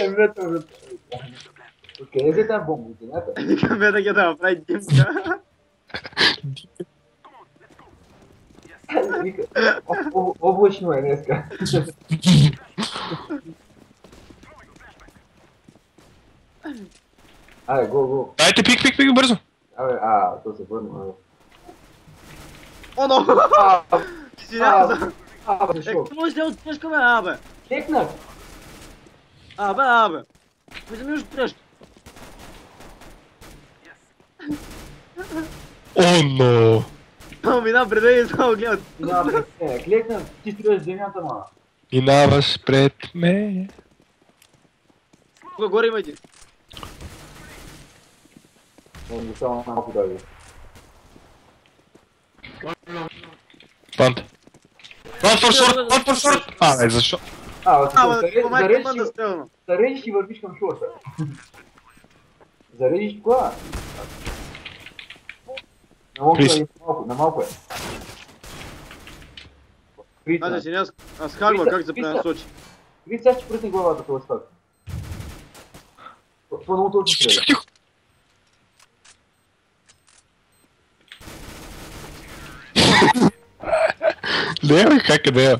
Е, метър. Откъде се там бомбите, ната? Викаме да ги да направи димка. Вика, облачно е днеска. Айде, го. Дайте пик, бързо. Абе, то се върна. О, но! Извинявай за... Защо? Какво ще отпръшка, бе, абе? Клекнах! Абе. Вземи уж пръшка. О, но! Мина преди и само гледат. Клекнах, ти строиш земята, ма. Минаваш пред ме. Тук горе има един. Не само малко даде. Пант. Пант for short! Абе, защо? Зарежиш и вървиш към шорта. Зарежиш кога? На малко е. Айде си, аз хагва, как се пренасочи. Виж сега ще пръсне главата това стак. Това много точно стреля. Тихо! Не, бе, как е, не,